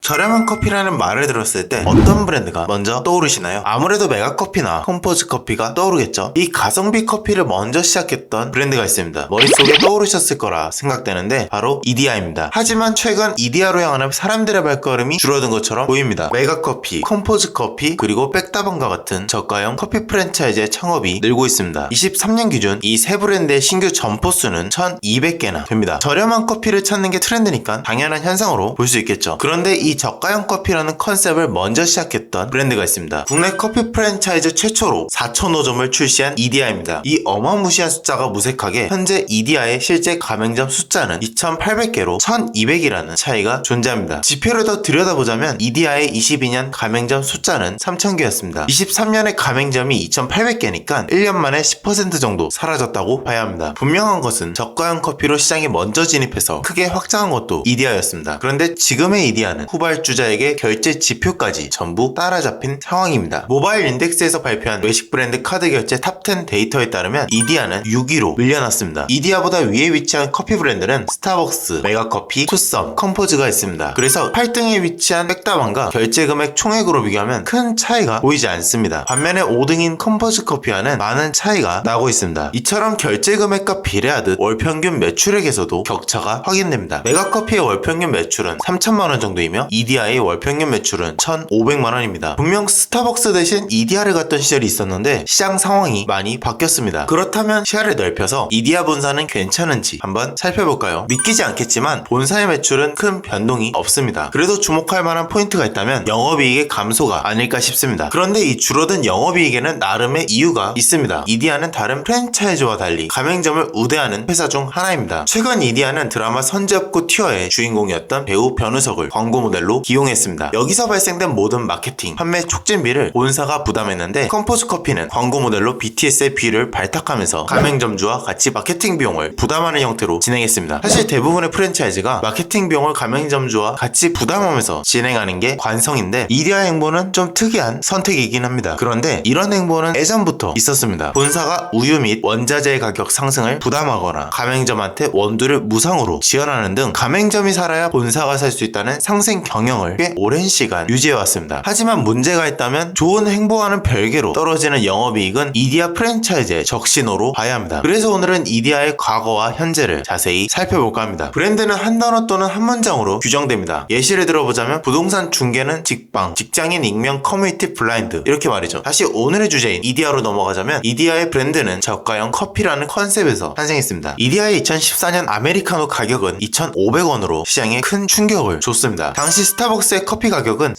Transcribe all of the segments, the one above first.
저렴한 커피라는 말을 들었을 때 어떤 브랜드가 먼저 떠오르시나요? 아무래도 메가커피나 컴포즈 커피가 떠오르겠죠. 이 가성비 커피를 먼저 시작했던 브랜드가 있습니다. 머릿속에 떠오르셨을 거라 생각되는데 바로 이디야입니다. 하지만 최근 이디야로 향하는 사람들의 발걸음이 줄어든 것처럼 보입니다. 메가커피, 컴포즈 커피, 그리고 백다방과 같은 저가형 커피 프랜차이즈의 창업이 늘고 있습니다. 23년 기준 이 세 브랜드의 신규 점포 수는 1200개나 됩니다. 저렴한 커피를 찾는 게 트렌드니까 당연한 현상으로 볼 수 있겠죠. 그런데 이 저가형 커피라는 컨셉을 먼저 시작했던 브랜드가 있습니다. 국내 커피 프랜차이즈 최초로 4,005점을 출시한 이디야입니다. 이 어마무시한 숫자가 무색하게 현재 이디야의 실제 가맹점 숫자는 2,800개로 1,200이라는 차이가 존재합니다. 지표를 더 들여다보자면 이디야의 22년 가맹점 숫자는 3,000개였습니다. 23년에 가맹점이 2,800개니까 1년 만에 10% 정도 사라졌다고 봐야 합니다. 분명한 것은 저가형 커피로 시장에 먼저 진입해서 크게 확장한 것도 이디야였습니다. 그런데 지금의 이디야는 후발주자에게 결제 지표까지 전부 따라잡힌 상황입니다. 모바일 인덱스에서 발표한 외식 브랜드 카드 결제 탑10 데이터에 따르면 이디야는 6위로 밀려났습니다. 이디야보다 위에 위치한 커피 브랜드는 스타벅스, 메가커피, 투썸, 컴포즈가 있습니다. 그래서 8등에 위치한 백다방과 결제 금액 총액으로 비교하면 큰 차이가 보이지 않습니다. 반면에 5등인 컴포즈 커피와는 많은 차이가 나고 있습니다. 이처럼 결제 금액과 비례하듯 월평균 매출액에서도 격차가 확인됩니다. 메가커피의 월평균 매출은 3,000만원 정도이며 이디야의 월평균 매출은 1,500만원입니다. 분명 스타벅스 대신 이디야를 갔던 시절이 있었는데 시장 상황이 많이 바뀌었습니다. 그렇다면 시야를 넓혀서 이디야 본사는 괜찮은지 한번 살펴볼까요? 믿기지 않겠지만 본사의 매출은 큰 변동이 없습니다. 그래도 주목할 만한 포인트가 있다면 영업이익의 감소가 아닐까 싶습니다. 그런데 이 줄어든 영업이익에는 나름의 이유가 있습니다. 이디야는 다른 프랜차이즈와 달리 가맹점을 우대하는 회사 중 하나입니다. 최근 이디야는 드라마 선지엽고 튀어의 주인공이었던 배우 변우석을 광고 모델로 기용했습니다. 여기서 발생된 모든 마케팅, 판매 촉진비를 본사가 부담했는데 컴포즈 커피는 광고 모델로 BTS의 비를 발탁하면서 가맹점주와 같이 마케팅 비용을 부담하는 형태로 진행했습니다. 사실 대부분의 프랜차이즈가 마케팅 비용을 가맹점주와 같이 부담하면서 진행하는 게 관성인데 이디야의 행보는 좀 특이한 선택이긴 합니다. 그런데 이런 행보는 예전부터 있었습니다. 본사가 우유 및 원자재의 가격 상승을 부담하거나 가맹점한테 원두를 무상으로 지원하는 등 가맹점이 살아야 본사가 살 수 있다는 상생 경영을 꽤 오랜 시간 유지해왔습니다. 하지만 문제가 있다면 좋은 행보와는 별개로 떨어지는 영업이익은 이디야 프랜차이즈의 적신호로 봐야 합니다. 그래서 오늘은 이디야의 과거와 현재를 자세히 살펴볼까 합니다. 브랜드는 한 단어 또는 한 문장으로 규정됩니다. 예시를 들어보자면 부동산 중개는 직방, 직장인 익명 커뮤니티 블라인드 이렇게 말이죠. 다시 오늘의 주제인 이디야로 넘어가자면 이디야의 브랜드는 저가형 커피라는 컨셉에서 탄생했습니다. 이디야의 2014년 아메리카노 가격은 2,500원으로 시장에 큰 충격을 줬습니다. 당시 스타벅스의 커피 가격은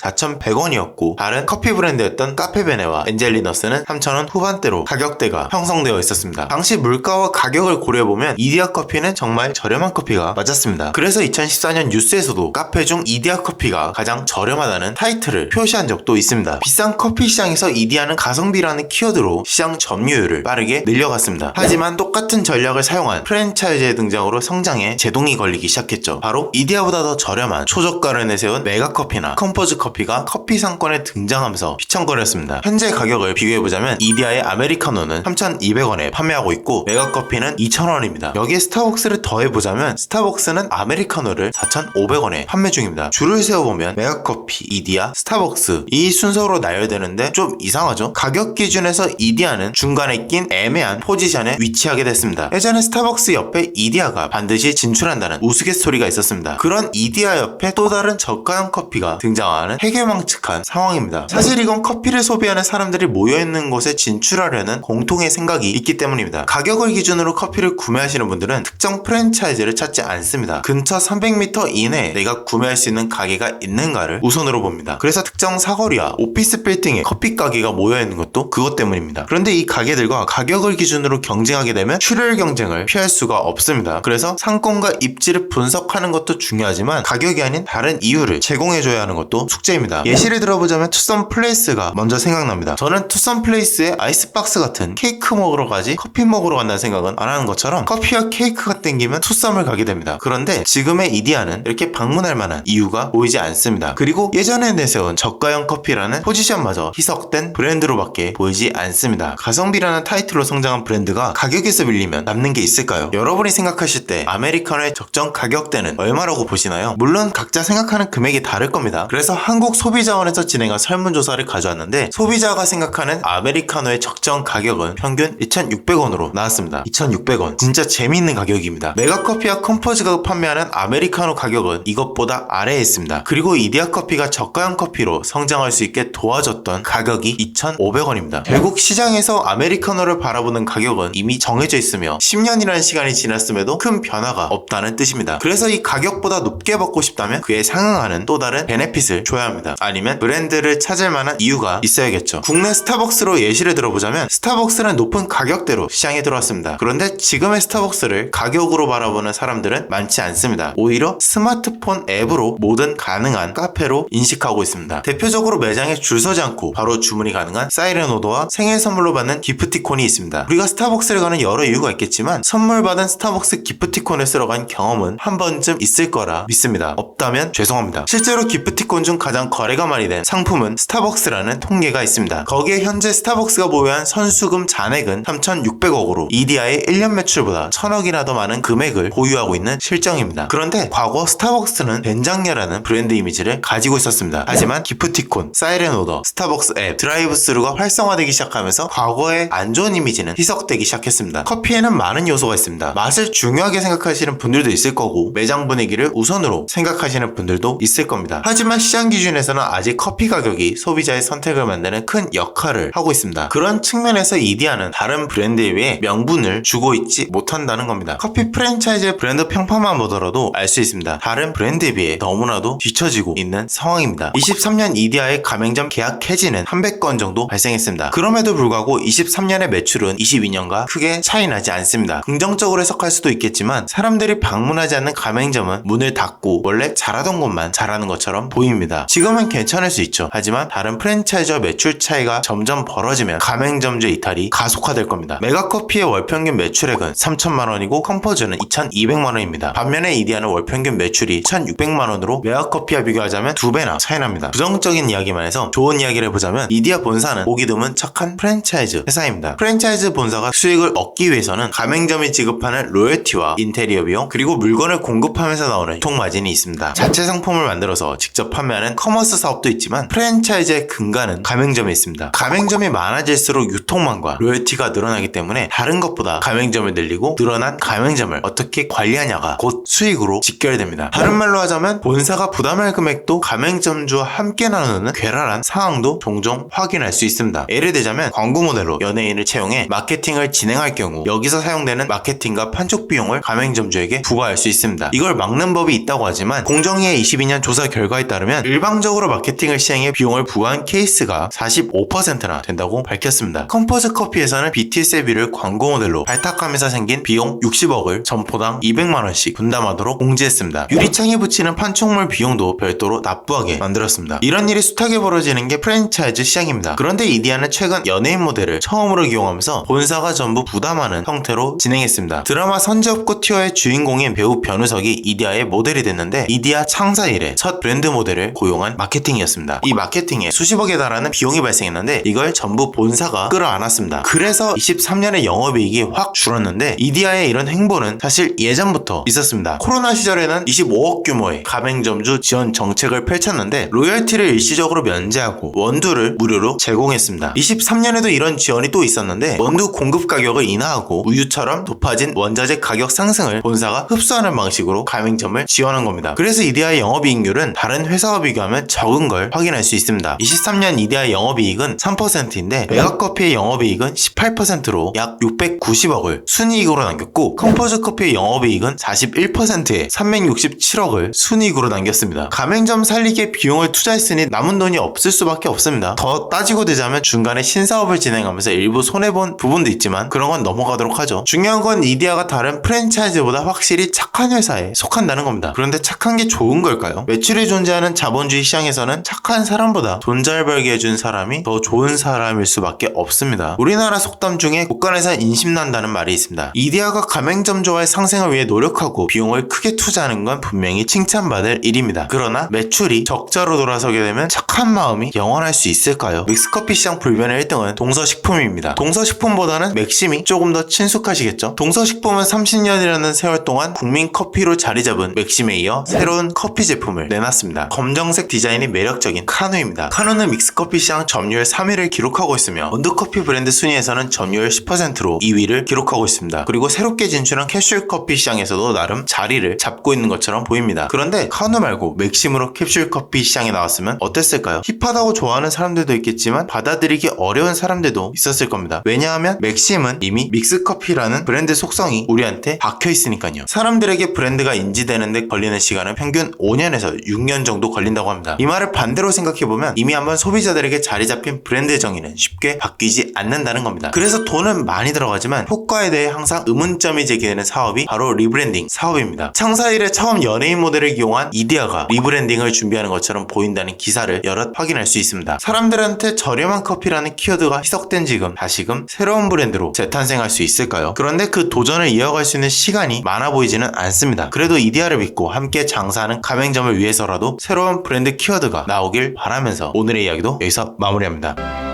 4,100원이었고 다른 커피 브랜드였던 카페베네와 엔젤리너스는 3,000원 후반대로 가격대가 형성되어 있었습니다. 당시 물가와 가격을 고려해보면 이디야 커피는 정말 저렴한 커피가 맞았습니다. 그래서 2014년 뉴스에서도 카페 중 이디야 커피가 가장 저렴하다는 타이틀을 표시한 적도 있습니다. 비싼 커피 시장에서 이디야는 가성비라는 키워드로 시장 점유율을 빠르게 늘려갔습니다. 하지만 똑같은 전략을 사용한 프랜차이즈의 등장으로 성장에 제동이 걸리기 시작했죠. 바로 이디야보다 더 저렴한 초저가를 내세운 메가커피나 컴포즈 커피가 커피 상권에 등장하면서 휘청거렸습니다. 현재 가격을 비교해보자면 이디야의 아메리카노는 3,200원에 판매하고 있고 메가커피는 2,000원입니다. 여기에 스타벅스를 더해보자면 스타벅스는 아메리카노를 4,500원에 판매 중입니다. 줄을 세워보면 메가커피, 이디야, 스타벅스 이 순서로 나열되는데 좀 이상하죠? 가격 기준에서 이디야는 중간에 낀 애매한 포지션에 위치하게 됐습니다. 예전에 스타벅스 옆에 이디야가 반드시 진출한다는 우스갯소리가 있었습니다. 그런 이디야 옆에 또 다른 저가형 커피가 등장하는 해괴망측한 상황입니다. 사실 이건 커피를 소비하는 사람들이 모여있는 곳에 진출하려는 공통의 생각이 있기 때문입니다. 가격을 기준으로 커피를 구매하시는 분들은 특정 프랜차이즈를 찾지 않습니다. 근처 300m 이내에 내가 구매할 수 있는 가게가 있는가를 우선으로 봅니다. 그래서 특정 사거리와 오피스 빌딩에 커피 가게가 모여있는 것도 그것 때문입니다. 그런데 이 가게들과 가격을 기준으로 경쟁하게 되면 출혈 경쟁을 피할 수가 없습니다. 그래서 상권과 입지를 분석하는 것도 중요하지만 가격이 아닌 다른 이유를 제공해줘야 하는 것도 숙제입니다. 예시를 들어보자면 투썸 플레이스가 먼저 생각납니다. 저는 투썸 플레이스에 아이스박스 같은 케이크 먹으러 가지 커피 먹으러 간다는 생각은 안 하는 것처럼 커피와 케이크가 땡기면 투썸을 가게 됩니다. 그런데 지금의 이디야는 이렇게 방문할 만한 이유가 보이지 않습니다. 그리고 예전에 내세운 저가형 커피라는 포지션마저 희석된 브랜드로밖에 보이지 않습니다. 가성비라는 타이틀로 성장한 브랜드가 가격에서 밀리면 남는 게 있을까요? 여러분이 생각하실 때 아메리카노의 적정 가격대는 얼마라고 보시나요? 물론 각자 생각하는 금액이 다를 겁니다. 그래서 한국소비자원에서 진행한 설문조사를 가져왔는데 소비자가 생각하는 아메리카노의 적정 가격은 평균 2,600원으로 나왔습니다. 2,600원. 진짜 재미있는 가격입니다. 메가커피와 컴포즈가 판매하는 아메리카노 가격은 이것보다 아래에 있습니다. 그리고 이디야커피가 저가형 커피로 성장할 수 있게 도와줬던 가격이 2,500원입니다. 결국 시장에서 아메리카노를 바라보는 가격은 이미 정해져 있으며 10년이라는 시간이 지났음에도 큰 변화가 없다는 뜻입니다. 그래서 이 가격보다 높게 받고 싶다면 그에 상응하는 또 다른 베네핏을 줘야 합니다. 아니면 브랜드를 찾을 만한 이유가 있어야겠죠. 국내 스타벅스로 예시를 들어보자면 스타벅스는 높은 가격대로 시장에 들어왔습니다. 그런데 지금의 스타벅스를 가격으로 바라보는 사람들은 많지 않습니다. 오히려 스마트폰 앱으로 모든 가능한 카페로 인식하고 있습니다. 대표적으로 매장에 줄 서지 않고 바로 주문이 가능한 사이렌 오더와 생일 선물로 받는 기프티콘이 있습니다. 우리가 스타벅스를 가는 여러 이유가 있겠지만 선물 받은 스타벅스 기프티콘을 쓰러 간 경험은 한 번쯤 있을 거라 믿습니다. 없다면 죄송합니다. 실제로 기프티콘 중 가장 거래가 많이 된 상품은 스타벅스라는 통계가 있습니다. 거기에 현재 스타벅스가 보유한 선수금 잔액은 3,600억으로 EDI의 1년 매출보다 1,000억이나 더 많은 금액을 보유하고 있는 실정입니다. 그런데 과거 스타벅스는 된장녀라는 브랜드 이미지를 가지고 있었습니다. 하지만 기프티콘, 사이렌 오더, 스타벅스 앱, 드라이브 스루가 활성화되기 시작하면서 과거의 안 좋은 이미지는 희석되기 시작했습니다. 커피에는 많은 요소가 있습니다. 맛을 중요하게 생각하시는 분들도 있을 거고 매장 분위기를 우선으로 생각하시는 분들도 있을 겁니다. 하지만 시장 기준에서는 아직 커피 가격이 소비자의 선택을 만드는 큰 역할을 하고 있습니다. 그런 측면에서 이디야는 다른 브랜드에 비해 명분을 주고 있지 못한다는 겁니다. 커피 프랜차이즈의 브랜드 평판만 보더라도 알 수 있습니다. 다른 브랜드에 비해 너무나도 뒤처지고 있는 상황입니다. 23년 이디야의 가맹점 계약 해지는 300건 정도 발생했습니다. 그럼에도 불구하고 23년의 매출은 22년과 크게 차이 나지 않습니다. 긍정적으로 해석할 수도 있겠지만 사람들이 방문하지 않는 가맹점은 문을 닫고 원래 잘하던 곳만 잘하는 것처럼 보입니다. 지금은 괜찮을 수 있죠. 하지만 다른 프랜차이즈와 매출 차이가 점점 벌어지면 가맹점주 이탈이 가속화될 겁니다. 메가커피의 월평균 매출액은 3,000만원이고 컴포즈는 2,200만원입니다. 반면에 이디야는 월평균 매출이 1,600만원으로 메가커피와 비교하자면 2배나 차이납니다. 부정적인 이야기만 해서 좋은 이야기를 해보자면 이디야 본사는 보기 드문 착한 프랜차이즈 회사입니다. 프랜차이즈 본사가 수익을 얻기 위해서는 가맹점이 지급하는 로열티와 인테리어 비용 그리고 물건을 공급하면서 나오는 유통 마진이 있습니다. 자체 상품을 만들어서 직접 판매하는 커머스 사업도 있지만 프랜차이즈의 근간은 가맹점에 있습니다. 가맹점이 많아질수록 유통망과 로열티가 늘어나기 때문에 다른 것보다 가맹점을 늘리고 늘어난 가맹점을 어떻게 관리하냐가 곧 수익으로 직결됩니다. 다른 말로 하자면 본사가 부담할 금액도 가맹점주와 함께 나누는 괴랄한 상황도 종종 확인할 수 있습니다. 예를 들자면 광고 모델로 연예인을 채용해 마케팅을 진행할 경우 여기서 사용되는 마케팅과 판촉 비용을 가맹점주에게 부과할 수 있습니다. 이걸 막는 법이 있다고 하지만 공정위의 22년 조사 결과에 따르면 일방적으로 마케팅을 시행해 비용을 부과한 케이스가 45%나 된다고 밝혔습니다. 컴포즈 커피에서는 BTS의 뷰를 광고 모델로 발탁하면서 생긴 비용 60억을 점포당 200만원씩 분담하도록 공지했습니다. 유리창에 붙이는 판촉물 비용도 별도로 납부하게 만들었습니다. 이런 일이 숱하게 벌어지는 게 프랜차이즈 시장입니다. 그런데 이디야는 최근 연예인 모델을 처음으로 기용하면서 본사가 전부 부담하는 형태로 진행했습니다. 드라마 선제업고 티어의 주인공인 배우 변우석이 이디야의 모델이 됐는데 이디야 창사 이래 첫 브랜드 모델을 고용한 마케팅이었습니다. 이 마케팅에 수십억에 달하는 비용이 발생했는데 이걸 전부 본사가 끌어안았습니다. 그래서 23년에 영업이익이 확 줄었는데 이디야의 이런 행보는 사실 예전부터 있었습니다. 코로나 시절에는 25억 규모의 가맹점주 지원 정책을 펼쳤는데 로열티를 일시적으로 면제하고 원두를 무료로 제공했습니다. 23년에도 이런 지원이 또 있었는데 원두 공급 가격을 인하하고 우유처럼 높아진 원자재 가격 상승을 본사가 흡수하는 방식으로 가맹점을 지원한 겁니다. 그래서 이디야의 영업이익률은 다른 회사와 비교하면 적은 걸 확인할 수 있습니다. 23년 이디야의 영업이익은 3%인데 메가커피의 영업이익은 18%로 약 690억을 순이익으로 남겼고 컴포즈 커피의 영업이익은 41%에 367억을 순이익으로 남겼습니다. 가맹점 살리기에 비용을 투자했으니 남은 돈이 없을 수밖에 없습니다. 더 따지고 되자면 중간에 신사업을 진행하면서 일부 손해본 부분도 있지만 그런 건 넘어가도록 하죠. 중요한 건 이디야가 다른 프랜차이즈보다 확실히 착한 회사에 속한다는 겁니다. 그런데 착한 게 좋은 걸까요? 매출이 존재하는 자본주의 시장에서는 착한 사람보다 돈 잘 벌게 해준 사람이 더 좋은 사람일 수밖에 없습니다. 우리나라 속담 중에 곳간에서 인심난다는 말이 있습니다. 이디야가 가맹점주와의 상생을 위해 노력하고 비용을 크게 투자하는 건 분명히 칭찬받을 일입니다. 그러나 매출이 적자로 돌아서게 되면 착한 마음이 영원할 수 있을까요? 믹스커피 시장 불변의 1등은 동서식품입니다. 동서식품보다는 맥심이 조금 더 친숙하시겠죠? 동서식품은 30년이라는 세월 동안 국민 커피로 자리 잡은 맥심에 이어 새로운 커피 제품 제품을 내놨습니다. 검정색 디자인이 매력적인 카누입니다. 카누는 믹스커피 시장 점유율 3위를 기록하고 있으며 원두커피 브랜드 순위에서는 점유율 10%로 2위를 기록하고 있습니다. 그리고 새롭게 진출한 캡슐커피 시장에서도 나름 자리를 잡고 있는 것처럼 보입니다. 그런데 카누 말고 맥심으로 캡슐커피 시장에 나왔으면 어땠을까요? 힙하다고 좋아하는 사람들도 있겠지만 받아들이기 어려운 사람들도 있었을 겁니다. 왜냐하면 맥심은 이미 믹스커피라는 브랜드 속성이 우리한테 박혀 있으니까요. 사람들에게 브랜드가 인지되는데 걸리는 시간은 평균 5년에서 6년 정도 걸린다고 합니다. 이 말을 반대로 생각해보면 이미 한번 소비자들에게 자리 잡힌 브랜드 정의는 쉽게 바뀌지 않는다는 겁니다. 그래서 돈은 많이 들어가지만 효과에 대해 항상 의문점이 제기되는 사업이 바로 리브랜딩 사업입니다. 창사 이래 처음 연예인 모델을 이용한 이디야가 리브랜딩을 준비하는 것처럼 보인다는 기사를 여럿 확인할 수 있습니다. 사람들한테 저렴한 커피라는 키워드가 희석된 지금 다시금 새로운 브랜드로 재탄생할 수 있을까요? 그런데 그 도전을 이어갈 수 있는 시간이 많아 보이지는 않습니다. 그래도 이디야를 믿고 함께 장사하는 가맹점을 위해서라도 새로운 브랜드 키워드가 나오길 바라면서 오늘의 이야기도 여기서 마무리합니다.